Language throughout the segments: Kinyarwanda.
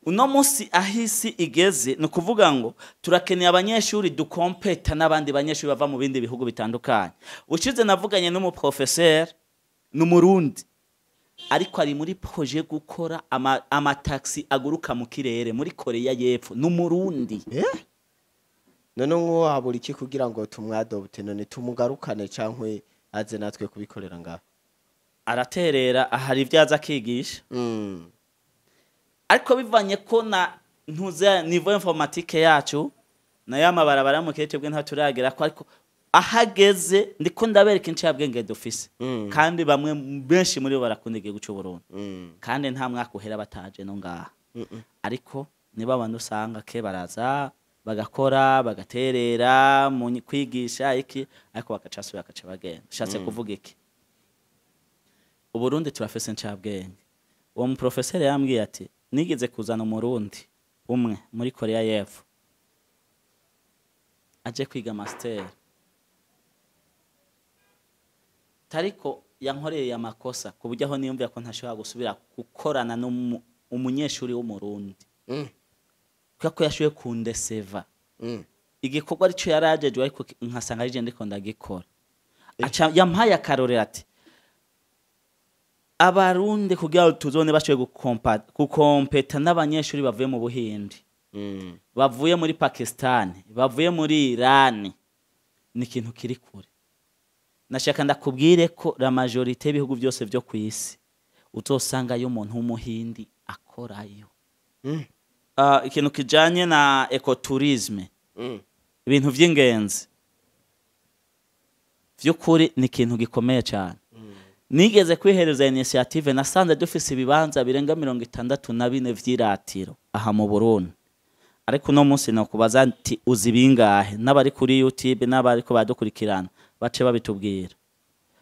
uno munsi ahisi igeze no kuvuga ngo turakeneye abanyeshuri dukompeta n'abandi banyeshuri bava mu bindi bihugu bitandukanye. Ushize navuganye n'umuprofesseur n'umurundi ariko ari muri projet gukora amataxi aguruka mu kirere muri Korea y'Epfo n'umurundi. None ngo habura iki kugira ngo tumwadopte none tumugarukane cankwe aze natwe kubikorera ngaho? Araterera ahari ivyaza akigisha. Ariko bivanye ko na ntuze niveau informatique yacu na yamabarabara mu kirete bwe nta turagera ko ariko ahageze ndiko ndabereka incabwenge dufise kandi bamwe benshi muri bo barakunda igihugu cy'u Burundi kandi nta mwaka uhera bataje no ngaha ariko niba abantu usanga ke baraza bagakora bagaterera mu kwigisha iki ariko bakacasubira bakaca bagenda. Shatse kuvuga iki? U Burundi turafise incabwenge. Uwo mu professeur yambwiye ati nigeze kuzana umurundi umwe muri Korea y'Epfo aje kwiga master tariko yankoreye amakosa ku buryo aho niyumvira ko ntashobora gusubira gukorana n'umunyeshuri w'umurundi kuko yashoboye kundeseva igikorwa arico yarajejwe ariko nkasanga ari je ndiko ndagikora. Aca yampaye akarorero ati abarundi kugira ngo tuzone bashoboye gukompeta n'abanyeshuri bavuye mu Buhindi bavuye muri Pakistan bavuye muri Iran ni ikintu kiri kure. Nashaka ndakubwire ko la majorité y'ibihugu byose byo ku isi utosanga yo umuntu w'umuhindi akorayo. Ikintu kijanye na ecotourisme ibintu vy'ingenzi vy'ukuri ni ikintu gikomeye cyane. Nigeze kwihereza initiative nasanze dufise ibibanza birenga 64 vy'iratiro aha mu Burundi ariko no munsi no kubaza ati uzibingahe n'abari kuri YouTube n'abari ko badukurikirana bace babitubwira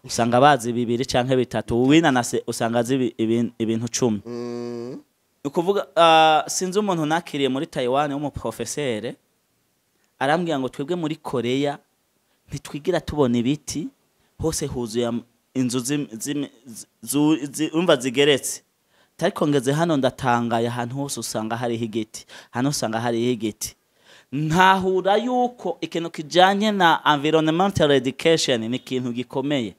usanga bazi bibiri canke bitatu winanase usanga azi ibintu 10 ukuvuga sinzi umuntu nakiriye muri Taiwan wo mu professeur arambwiye ngo twebwe muri Korea ntitwigira tubona ibiti hose huzuye inzu umva zigeretse tariko ngeze hano ndatangaye ahantu hose usanga hari higiti hano usanga hari higiti ntahura yuko ikintu kijanye na environmental education ni ikintu gikomeye.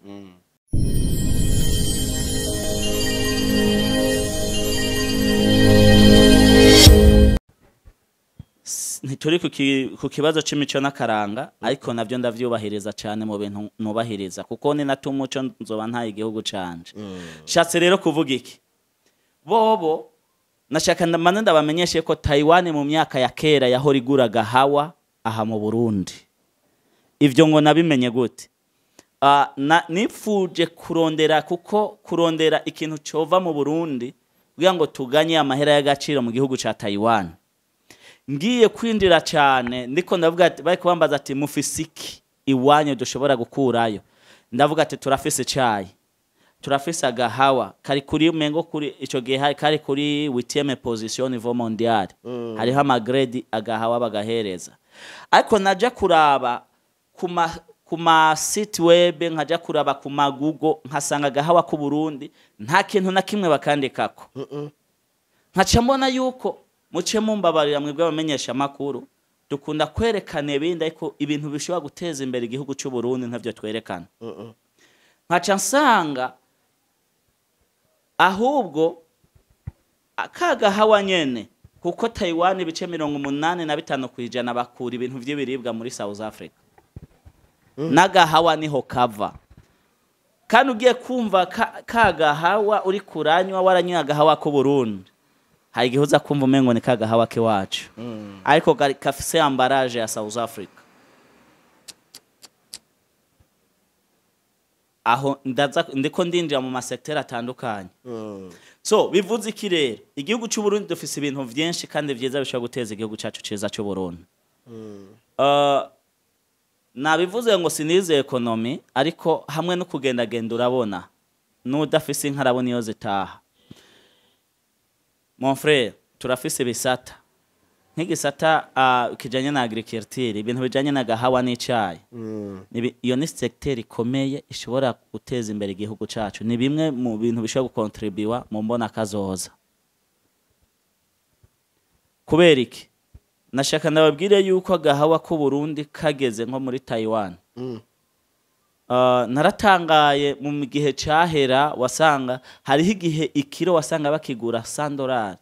Ntituri ku kibazo c'imico n'akaranga ariko navyo ndavyubahiriza cyane mu bintu nubahiriza kuko ni natumuco nzoba ntaye igihugu canje. Shatse rero kuvuga iki bobo nashaka ndabamenyeshe ko Taiwan mu myaka ya kera yahora igura gahawa aha mu Burundi. Ivyo ngo nabimenye gute? Nipfuje kurondera kuko kurondera ikintu cova mu Burundi kugira ngo tuganye amahera y'agaciro mu gihugu ca Taiwan. Ngiye kwindira cyane ndiko ndavuga ati bari kubambaza ati mufisiki iwanyu dushobora gukurayo. Ndavuga ati turafise cyayi turafise agahawa kari kuri mengo kuri ico gihe kari kuri 8e position niveau mondial hariho amagrade agahawa bagahereza ariko naja kuraba kuma site web nkaja kuraba kuma Google nkasanga agahawa ku Burundi nta kintu na kimwe bakandikako nkaca mbona yuko muce mumbabarira mwebwe bamenyesha makuru dukunda kwerekana ibindi ariko ibintu bishobora guteza imbere igihugu cy'u Burundi ntavyo twerekana nkaca nsanga ahubwo akagahawa nyene kuko Taiwan bice 85% bakura ibintu vy'ibiribwa muri South Africa nagahawa niho kava kandi ugiye kumva kagahawa uri kuranywa waranywa agahawa ko Burundi hari gihuza kumva umengo ni kagahawa ke wacu ariko kafise ambalage ya South Africa. Aho ndiko ndinjira mu masekter atandukanye so bivuze iki rero igihugu cy'u Burundi dufise ibintu vyinshi kandi vyiza bishobora guteza igihugu cyacu ciza cy'u Burundi. Nabivuze ngo sinize economy ariko hamwe no kugenda genda urabona n'udafise inkarabona iyo zitaha. Mon frère turafise bisata nk'igisata kijanye na agriculture ibintu bijanye na gahawa n'icayi iyo ni secteur ikomeye ishobora guteza imbere igihugu cyacu ni bimwe mu bintu bishobora gukontribuwa mu mbona kazoza kubera iki nashaka ndababwire yuko agahawa ku Burundi kageze nko muri Taiwan. Naratangaye mu gihe cyahera wasanga hariho igihe ikiro wasanga bakigura $100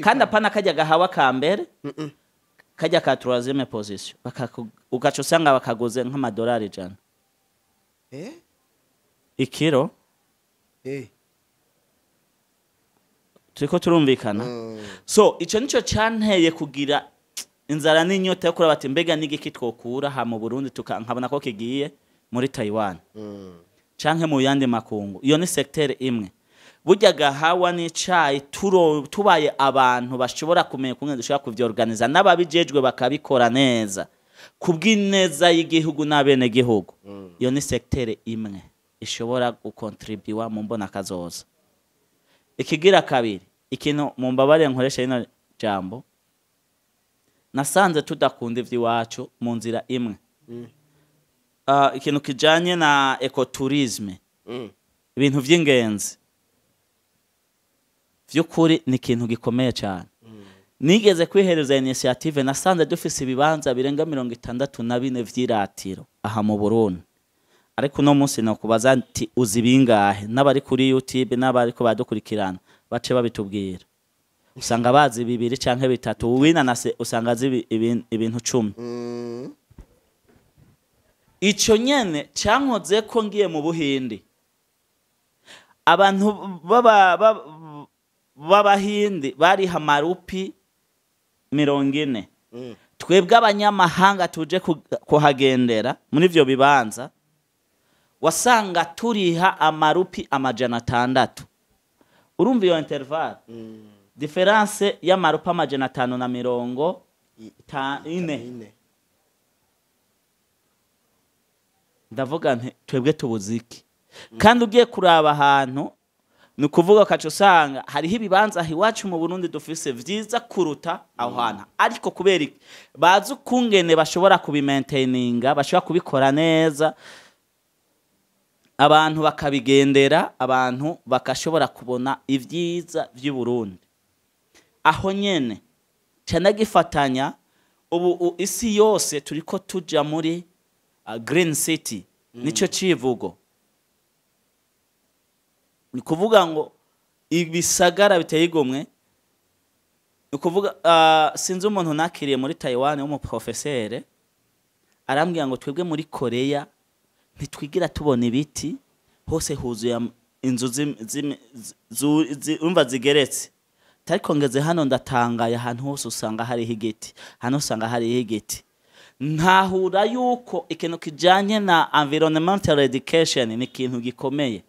kandi apana kajya gahawa ka mbere kajya ka 3e position ugaca usanga bakaguze nk'amadolari $100 ikiro turiko turumvikana. So ico nico cyanteye kugira inzara n'inyota yo kuraba ati mbega n'igiki twokura ha mu Burundi tukankabona ko kigiye muri Taiwan canke mu yandi makungu. Iyo ni secteur imwe. Burya gahawa n'icayi tubaye abantu bashobora kumenya kumwe dushaka kuvyorganiza n'ababijejwe bakabikora neza kubw'ineza y'igihugu n'abene gihugu. Iyo ni secteur imwe ishobora gukontribuwa mu mbona kazoza. Ikigira kabiri ikintu mu mbabare nkoresha ino jambo nasanze tudakunda ivy'iwacu mu nzira imwe. Ikintu kijanye na ecotourisme ibintu vy'ingenzi vy'ukuri ni ikintu gikomeye cyane. Nigeze kwihereza initiative nasanze dufise ibibanza birenga 64 vy'iratiro aha mu Burundi, ariko no munsi no kubaza nti uzi bingahe n'abari kuri YouTube n'abari ko badukurikirana bace babitubwira. Usanga bazi 2 canke 3 uwina nase usanga azi ibintu 10. Ico nyene cankoze ko ngiye mu Buhindi abantu b'Abahindi bari hamarupi 40. Twebwe abanyamahanga tuje kuhagendera muri ivyo bibanza wasanga turiha amarupi 600. Urumva iyo interval difference y'amarupi 540. Ndavuga nti twebwe tubuziki kandi ugiye kuraba ahantu ni kuvuga kacu usanga hariho ibibanza hiwacu mu Burundi dufise vyiza kuruta aho hana, ariko kubera bazi ukungene bashobora kubimaintaininga bashobora kubikora neza abantu bakabigendera abantu bakashobora kubona ivyiza vy'u Burundi. Aho nyene canagifatanya ubu isi yose turiko tuja muri Green City nico civugo. Ni kuvuga ngo ibisagara biteye igomwe. Ni kuvuga sinzi umuntu nakiriye muri Taiwan w'umuprofesseur arambwira ngo twebwe muri Korea ntitwigira tubona ibiti hose huzuye inzu umva zigeretse, ariko ngeze hano ndatangaye ahantu hose usanga hari higiti, hano usanga hari higiti. Ntahura yuko ikintu kijanye na environmental education ni ikintu gikomeye.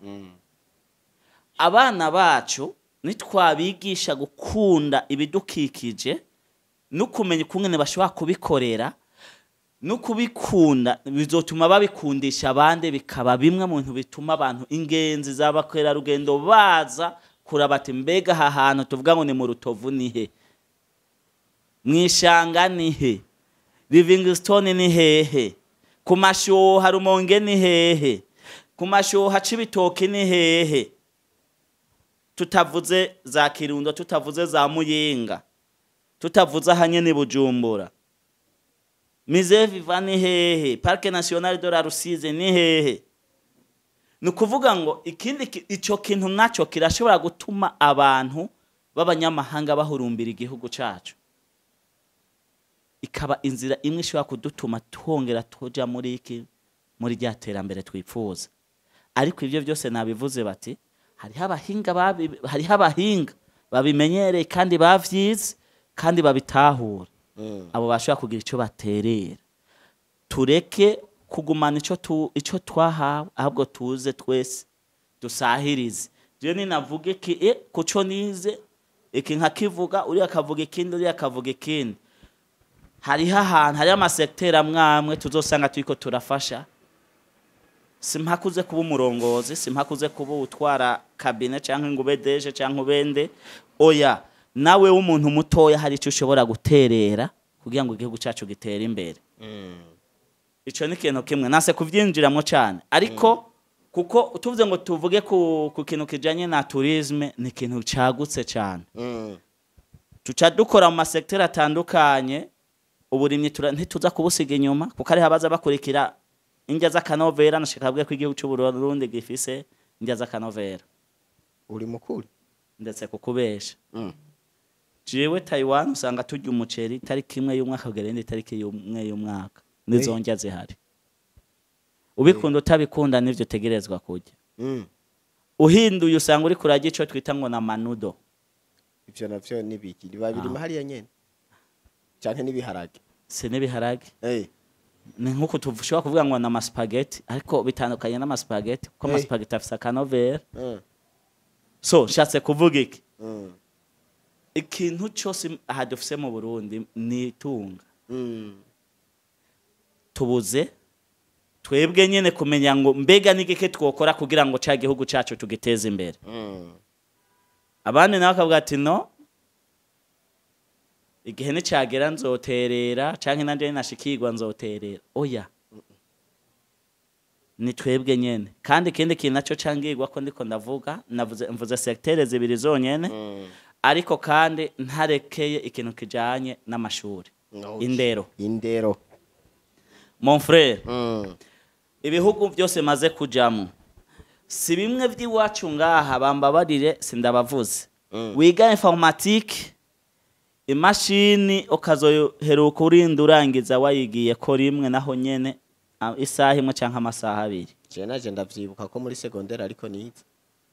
Abana bacu nitwabigisha gukunda ibidukikije no kumenya kungene bashobora kubikorera no kubikunda bizotuma babikundisha abandi bikaba bimwe mu bintu bituma abantu ingenzi zabakwera rugendo baza kurabati mbega ha hantu tuvuga ngo ni mu Rutovu nihe, Mwishanga nihe, Livingstone ni hehe, ku Mashoha Rumonge ni hehe, ku Mashoha Cibitoke ni hehe, tutavuze za Kirundo, tutavuze za Muyinga, tutavuze hanye ni Bujumbura, Musée Vivant ni hehe, Parc National de la Rusizi ni hehe. Nukuvuga ngo ikindi ico kintu naco kirashobora gutuma abantu b'abanyamahanga bahurumbira igihugu cacu, ikaba inzira imwe ishobora kudutuma twongera tuja muri iki muri rya terambere twifuza. Ariko ivyo byose nabivuze bati hariho abahinga babimenyereye kandi bavyize kandi babitahura. Abo bashobora kugira ico baterera. Tureke kugumana ico twahawe ahubwo tuze twese dusahirize. Je ni navuga iki kuco nize iki nkakivuga uri akavuga ikindi uri akavuga ikindi. Hariho ahantu hari amasekiteri amwamwe tuzosanga turiko turafasha. Simpakuze kuba umurongozi, simpakuze kuba utwara kabine canke ngube deje canke ubende. Oya, nawe w'umuntu mutoya hari ico ushobora guterera kugira ngo igihugu cacu gitere imbere. Ico ni kintu kimwe nase kuvyinjiramo cyane, ariko kuko tuvuze ngo tuvuge ku kintu kijanye na tourisme ni kintu cagutse cyane. tuca dukora mu masekiteri atandukanye uburimyi ntituza kubusiga inyuma kuko ari habaza bakurikira indya z'akanovera nashaka bwe ko igihugu cy'u Burundi gifise indya z'akanovera uri mukuri ndetse kukubesha jewe Taiwan usanga turya umuceri tariki imwe y'umwaka kugera indi tariki y'umwe y'umwaka nizongya zihari ubikunda utabikunda nivyo tegerezwa kujya uhinduye usanga uri kurajya ico twita ngo na manudo ivyo navyo nibiki babiri mahari nyene canke nibiharage se nibiharage ni nkuko tuvushwa kuvuga ngo na maspaghetti ariko bitandukanye na maspaghetti kuko maspaghetti afisa kanovera so shatse kuvuga iki ikintu cyose aha dufise mu Burundi ni itunga tubuze twebwe nyene kumenya ngo mbega nigike twokora kugira ngo ca gihugu cacu tugiteze imbere abandi nawe akavuga ati no igihe nicagera nzoterera canke nanje nashikirwa nzoterera oya ni twebwe nyene kandi ikindi kintu naco cangirwa ko ndiko ndavuga mvuze secteur zibiri zonyene ariko kandi ntarekeye ikintu kijanye n'amashuri indero mon frère ibihugu byose maze kujamo si bimwe by'iwacu ngaha bambabarire sindabavuze wiga informatique imashini ukazoheruka urinda urangiza wayigiye ko rimwe naho nyene isaha imwe canke amasaha abiri je naje ndavyibuka ko muri secondaire ariko nize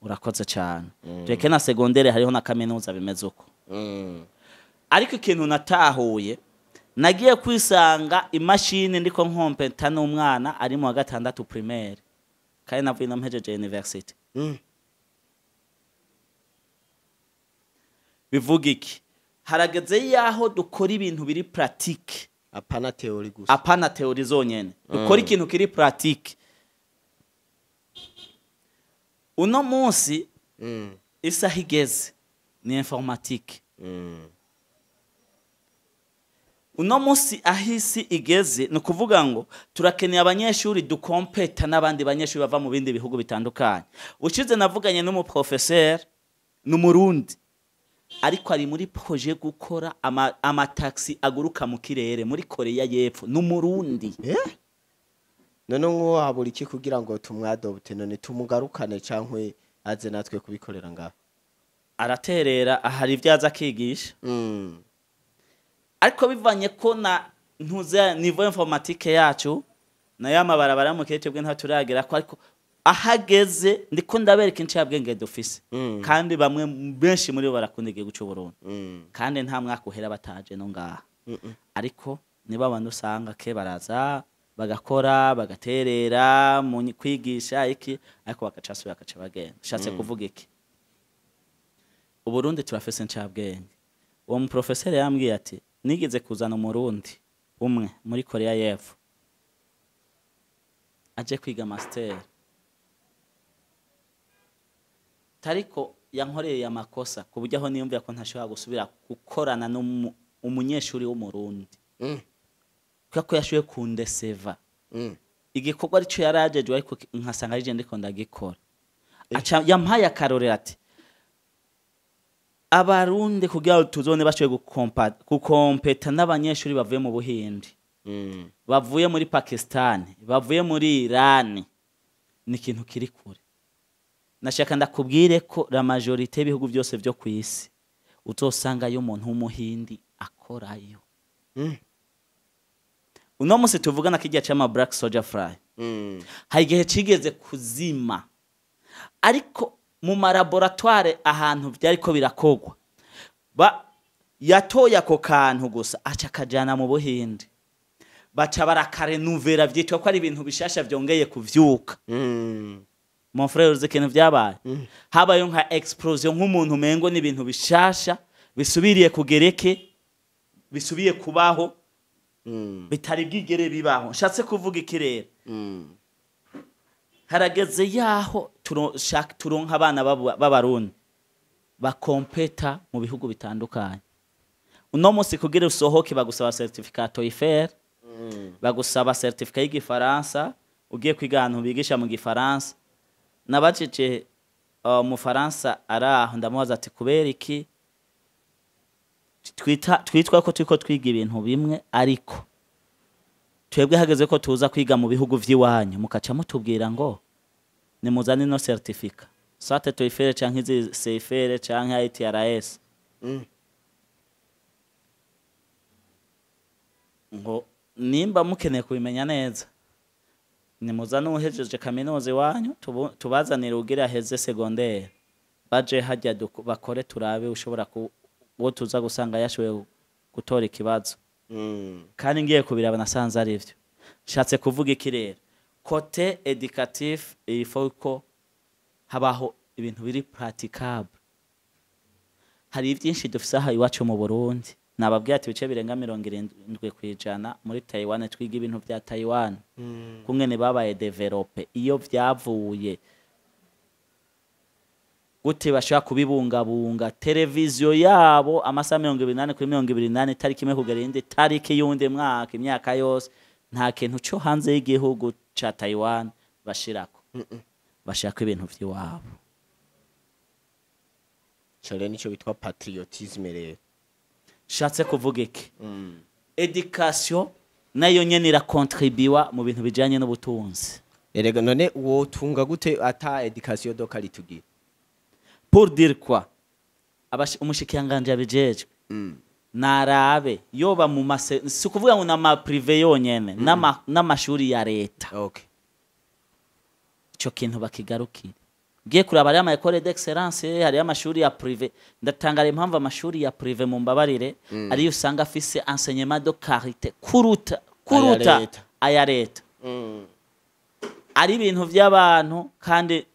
urakoze cyane reke na secondaire hariho na kaminuza bimeze uko ariko ikintu natahuye nagiye kwisanga imashini ndiko nkompeta n'umwana ari mu wa gatandatu primaire kandi navuye namhejeje university bivuga iki harageze yaho dukora ibintu biri pratique apana theory gusa apana theory zonyene dukora ikintu kiri pratique uno munsi isaha igeze ni informatique uno munsi ahisi igeze no kuvuga ngo turakeneye abanyeshuri dukompeta n'abandi banyeshuri bava mu bindi bihugu bitandukanye ucize navuganye n'umu professeur n'umurundi ariko ari muri projet gukora amataxi aguruka mu kirere muri Korea y'Epfo n'umurundi none ngo habura iki kugira ngo tumwadobute none tumugarukane cankwe aze natwe kubikorera ngaho araterera ahari ivyaza akigisha ariko bivanye ko na ntuze niveau informatique yacu na yamabarabara mu kirete bwe nta turagera ko ariko ahageze ndiko ndabereka incabwenge dufise kandi bamwe benshi muri bo barakunda igihugu cy'u Burundi kandi nta mwaka uhera bataje no ngaha ariko niba abantu usanga ke baraza bagakora bagaterera mu kwigisha iki ariko bakacasubira bakaca bagenda shatse kuvuga iki Uburundi turafise incabwenge uwo mu professeur yambwiye ati nigeze kuzana umurundi umwe muri Korea y'Epfo aje kwiga master tariko yankoreye amakosa kuburyo aho niyumvira ko ntashobora gusubira gukorana n'umunyeshuri w'umurundi kuko yashoye kundeseva igikorwa arico yarajejwe ariko nkasanga ari je ndiko ndagikora aca yampaye akarorero ati abarundi kugira tuzone bashoye gukompeta n'abanyeshuri bavuye mu Buhindi bavuye muri Pakistan bavuye muri Iran ni ikintu kiri kure nashaka ndakubwire ko la majorité y'ibihugu byose byo kwisi utosanga yo umuntu w'umuhindi akorayo uno munsi tuvugana kijya cyama black soldier fly hari igihe cigeze kuzima ariko mu laboratoire ahantu byariko birakogwa yatoya ako kantu gusa aca kajana mu Buhindi baca barakarenuvera vyitwa ko ari ibintu bishasha vyongeye kuvyuka mon frère uzi ikintu vyabaye habayo nka explosion nk'umuntu mengo n'ibintu bishasha bisubiriye kugereke bisubiye kubaho bitari bwigere bibaho nshatse kuvuga ikirere harageze yaho turonka abana b'abarundi bakompeta mu bihugu bitandukanye uno munsi kugira usohoke bagusaba certificat TOEFL bagusaba certificat y'igifaransa ugiye kwiga ahantu bigisha mu gifaransa nabajije mu Faransa araho ndamubaza ati kubera iki twitwa ko turiko twiga ibintu bimwe ariko twebwe hageze ko tuza kwiga mu bihugu vy'iwanyu mukaca mutubwira ngo nimuzane no certificat soit TOEFL canke izi CFL canke ITRS ngo nimba mukeneye kubimenya neza nimuzane uhejeje kaminuza iwanyu tubazanire ugira heze secondaire baje hajya bakore turabe ushobora uwo tuza gusanga yashoboye gutora ikibazo kandi ngiye kubiraba nasanze ari ivyo shatse kuvuga iki rero côté éducatif il faut ko habaho ibintu biri praticable hari byinshi dufise aha iwacu mu Burundi nababwiye ati bice birenga 70% muri Taiwan twiga ibintu vya Taiwan kungene babaye developer iyo vyavuye gute bashaka kubibungabunga televiziyo yabo amasaha 28 kuri 28 tariki imwe kugera indi tariki yundi mwaka imyaka yose nta kintu cyo hanze y'igihugu ca Taiwan bashirako bashaka ibintu vy'iwabo cyane nico bitwa patriotisme rero shatse kuvuga iki education nayo nyene irakontribuwa mu bintu bijanye n'ubutunzi erega none wo tunga gute ata education dokali tugira pour dire quoi umushikiranganje abijejwe narabe yoba mu si kuvuga ngo nama privé yonyene n'amashuri ya leta okay ico kintu bakigarukira giye kuraba ari ama école d'excellence hari amashuri ya privé ndatangara impamvu amashuri ya privé mu mbabarire ari usanga afise enseignement de qualité kuruta aya leta ari ibintu by'abantu kandi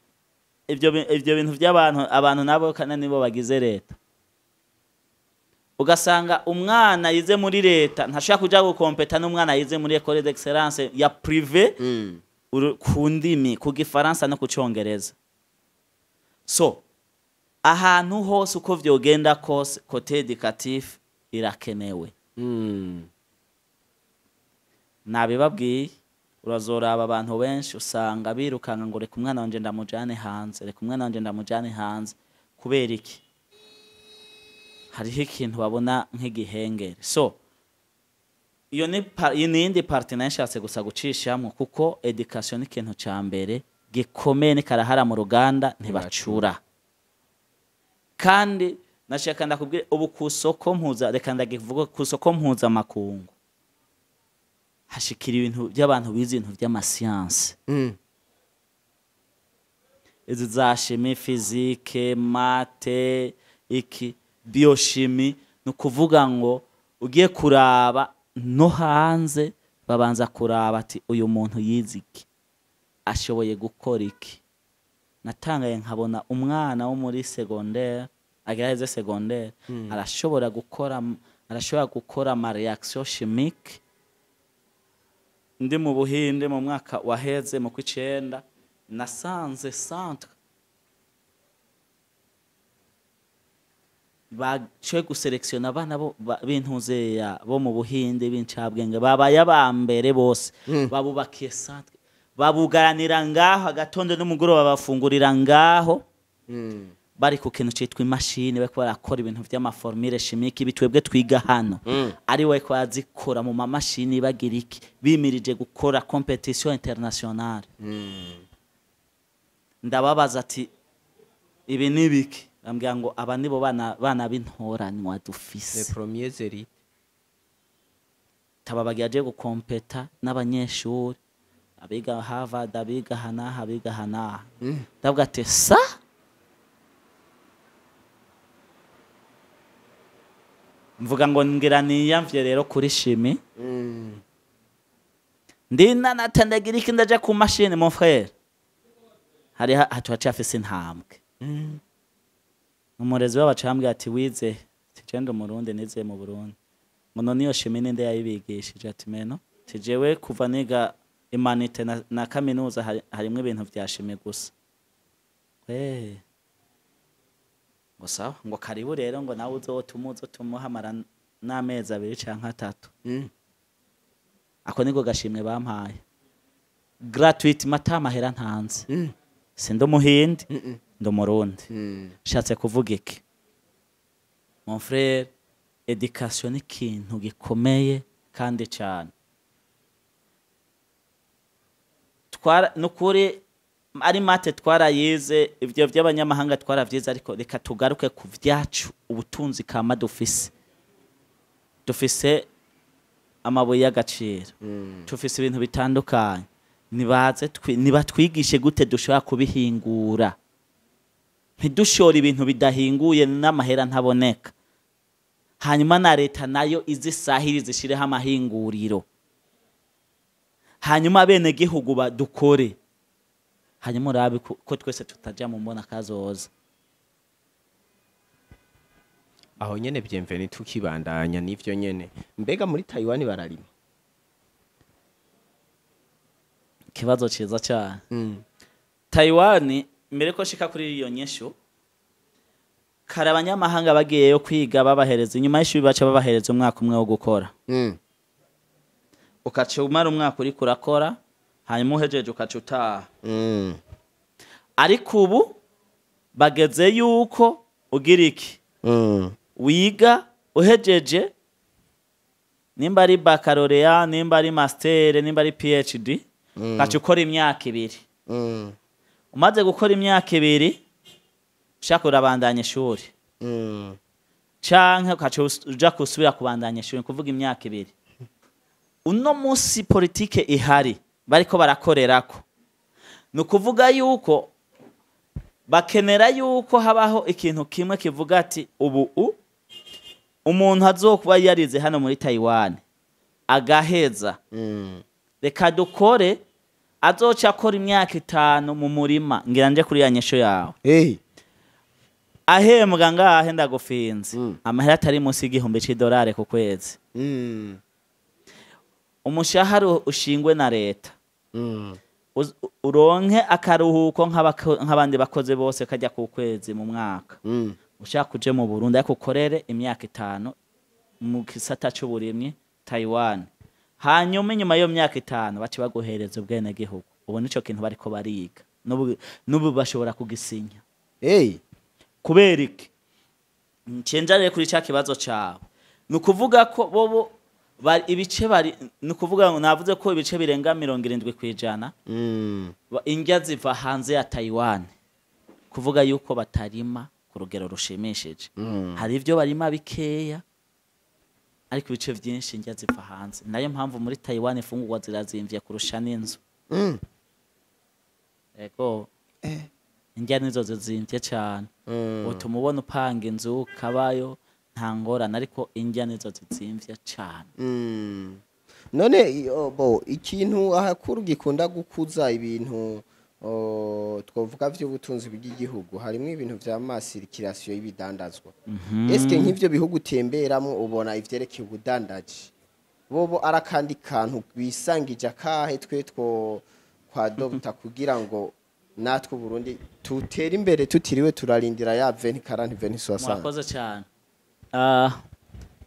ibyo bintu by'abantu abantu nabo kana nibo bagize leta ugasanga umwana yize muri leta ntashaka kuja gukompeta n'umwana yize muri école d'excellence ya privé ku ndimi ku gifaransa no ku congereza so ahantu hose uko vyogenda kose côté éducatif irakenewe nabibabwiye urazoraba abantu benshi usanga birukanga ngo reka umwana wanje ndamujane hanze reka umwana wanje ndamujane hanze kubera iki hariho ikintu babona nk'igihengere so iyo ni indi parti nashatse gusa gucishamwe kuko education ni ikintu ca mbere gikomeye ni karahara mu ruganda ntibacura kandi nashaka ndakubwira ubu kusoko mpuza reka ndagivuga kusoko mpuza makungu hashikira ibintu by'abantu bize ibintu by'amasiyanse izi za chimie physique mate iki biochimie no kuvuga ngo ugiye kuraba no hanze babanza kuraba ati uyu muntu yize iki ashoboye gukora iki natangaye nkabona umwana wo muri secondaire agaheze secondaire arashobora gukora ama reaction chimique ndi mu Buhinde mu mwaka waheze mu kw'icenda nasanze centre bacoye guselektiona abana b'intuze bo mu Buhinde b'incabwenge babaye abambere bose babubakiye centre babuganira ngaho agatondo n'umugoroba bafungurira ngaho bari ku kintu citwa imashini bariko barakora ibintu vy'amaformule chimique bitwebwe twiga hano ari we ko azikora mu mamashini bagira iki bimirije gukora competition internationale ndababaza ati ibi nibiki bambwira ngo aba nibo bana b'intoranywa dufise les premiers élites tababagiye gukompeta n'abanyeshuri abiga Harvard abiga hana ndavuga ati sa mvuga ngo ngira niyamvye rero kuri chimie ndina natandagira iki ndaje ku machine mon frère hari hatwacafise intambwe umurezi w'abacambwe ati wize tijendo murundi nize mu Burundi ngo none iyo chimie ninde yayibigishije ati meno tijewe kuva niga imanite na kaminuza harimwe ibintu vya chimie gusa ngo sawa ngo karibu rero ngo nawe uzotumuzo tumuhamara n'amezi 2 canke 3 ako niko gashimwe bampaye gratuite matama hera ntanze sindo muhindi ndo murundi shatse kuvuga iki mon frère education ni ikintu gikomeye kandi cyane. Nukuri ari mate twarayize, ivyo by'abanyamahanga twaravyize, ariko reka tugaruke ku vyacu ubutunzi kama dufise amabuye y'agaciro, tufise ibintu bitandukanye, nibatwigishe gute dushobora kubihingura, ntidushora ibintu bidahinguye n'amahera ntaboneka, hanyuma na leta nayo izisahiri zishireho amahinguriro, hanyuma bene gihugu badukore, hanyuma urabe ko twese tutaja mu mbona kazoza. aho nyene Bienvenue tukibandanya n'ivyo nyene. Mbega muri Taiwan bararima? Kibazo ciza cyane. Taiwan mbere ko shika kuri iyo nyesho, kare abanyamahanga bagiyeyo kwiga babahereza, inyuma y'ishuri baca babahereza umwaka umwe wo gukora. Ukaca umara umwaka uri kurakora, hanyuma uhejeje ukaca utaha. Ariko ubu bageze yuko ugira iki, wiga uhejeje, nimba ari baccalaureat, nimba ari master, nimba ari PhD, ukaca ukora imyaka 2. Umaze gukora imyaka 2, ushaka urabandanya ishuri, canke ukaca uja kusubira kubandanya ishuri, kuvuga imyaka 2. Uno musi politike ihari bariko barakorerako, nukuvuga yuko bakenera yuko habaho ikintu kimwe kivuga ati ubu umuntu azokuba yarize hano muri Taiwan agaheza, reka dukore azoca akora imyaka 5 mu murima, ngira nje kuri ya nyesho yawe, ahembwa ngahe ndagufinze amahera atari munsi y'igihumbi $100 ku kwezi, umushahara ushingwe na leta, uronke akaruhuko nk'abandi bakoze bose kajya ku kwezi mu mwaka, ushaka uje mu Burundi ariko ukorere imyaka 5 mu gisata cy'uburimyi Taiwan, hanyuma inyuma yo myaka 5 baci baguhereza ubwene gihugu. Ubu nico kintu bariko bariga, n'ubu bashobora kugisinya. Kubera iki cenjare kuri cya kibazo cyawe, nukuvuga ko bobo ibice bari, nukuvuga ngo navuze ko ibice birenga 70% indya ziva hanze ya Taiwan, kuvuga yuko batarima ku rugero rushimishije. Hari ivyo barima bikeya, ariko ibice byinshi indya ziva hanze. Nayo mpamvu muri Taiwan ifungurwa zirazimvye kurusha n'inzu. Ego indya nizo zizimvye cyane, utumubona upanga inzu kabayo nta ngorane, ariko indya nizo zizimvye cyane. None ikintu ahakuru gikunda gukuza ibintu twovuga vy'ubutunzi bw'igihugu, harimo ibintu vya masirikirasiyo y'ibidandazwa. Eske nk'ivyo bihugu temberamo ubona ivyerekeye ubudandaji, bobo arakandi kantu bisangije akahe twe kwa Dr. kugira ngo natwe Burundi tutera imbere tutiriwe turarindira ya 2040 2060? Mwakoze cyane.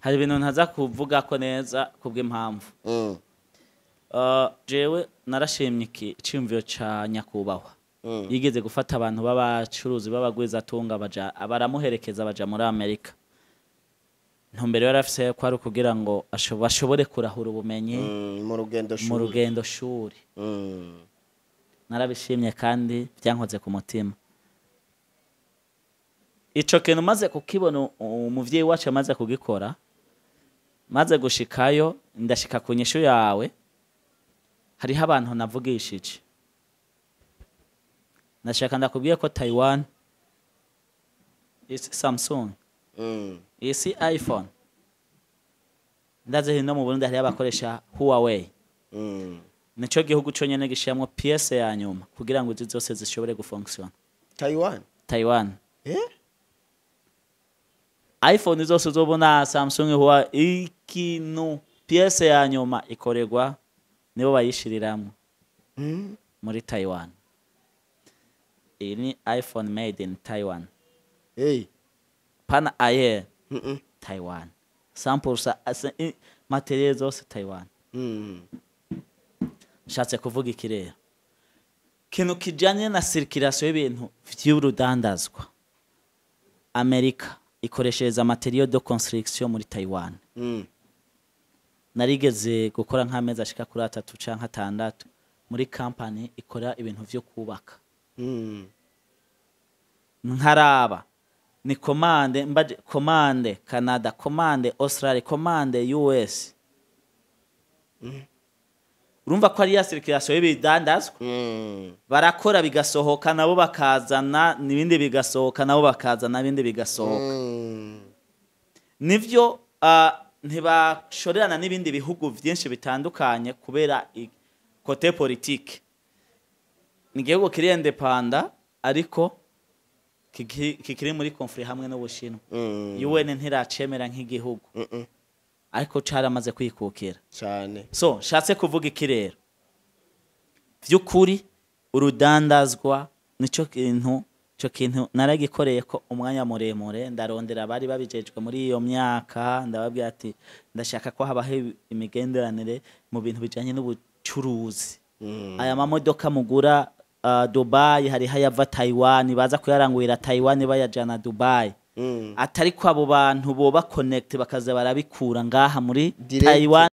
Hari ibintu ntaza kuvuga ko neza kubw'impamvu. Jewe narashimye iciyumviro ca nyakubahwa, yigeze gufata abantu b'abacuruzi b'abagwiza tunga baramuherekeza baja muri Amerika. Ntumbere yarafise ko ari kugira ngo bashobore kurahura ubumenyi mu rugendo shuri. Narabishimye kandi byankoze ku mutima. Ico kintu maze kukibona umuvyeyi wacu amaze kugikora, maze gushikayo ndashika ku nyishu yawe, hariho abantu navugishije. Nashaka ndakubwiye ko Taiwan isi Samsung, isi iPhone, ndaze hino mu Burundi hari abakoresha Huawei. Nico gihugu cyo nyene gishyamwe PS ya nyuma kugira ngo izi zose zishobore gufunction. Taiwan. iPhone zose uzobona, Samsung, Huawei, ikintu PS ya nyuma ikorerwa nibo bayishiriramwe muri Taiwan. Iyi ni iPhone made in Taiwan. Pana aye Taiwan. Samples material zose Taiwan. Shatse kuvuga ikirere. Kintu kijanye na circulation y'ibintu vy'urudandazwa. Amerika ikoreshereza material de construction muri Taiwan. Narigeze gukora nk'amezi ashika kuri 3 canke 6 muri company ikora ibintu vyo kubaka. Nkaraba ni commande Canada, commande Australia, commande US. Urumva ko ari ya circulation y'ibidandazwa. Barakora bigasohoka nabo bakazana nibindi bigasohoka nabo bakazana nibindi bigasohoka. Nivyo ntibashorerana n'ibindi bihugu byinshi bitandukanye kubera kote politique. Ni igihugu kiri independent ariko kikiri muri conflict hamwe n'Ubushinwa. UN ntiracemera nk'igihugu. Ariko caramaze kwikukira cyane. So shatse kuvuga iki rero? Vyukuri urudandazwa nico kintu naragikoreye ko umwanya muremure, ndarondera bari babijejwe muri iyo myaka, ndababwira ati ndashaka ko habaho imigenderanire mu bintu bijanye n'ubucuruzi. Aya mamodoka mugura Dubai hari hayava Taiwan, baza kuyarangurira Taiwan bayajana Dubai. Atari ko abo bantu boba connect bakaza barabikura ngaha muri Taiwan.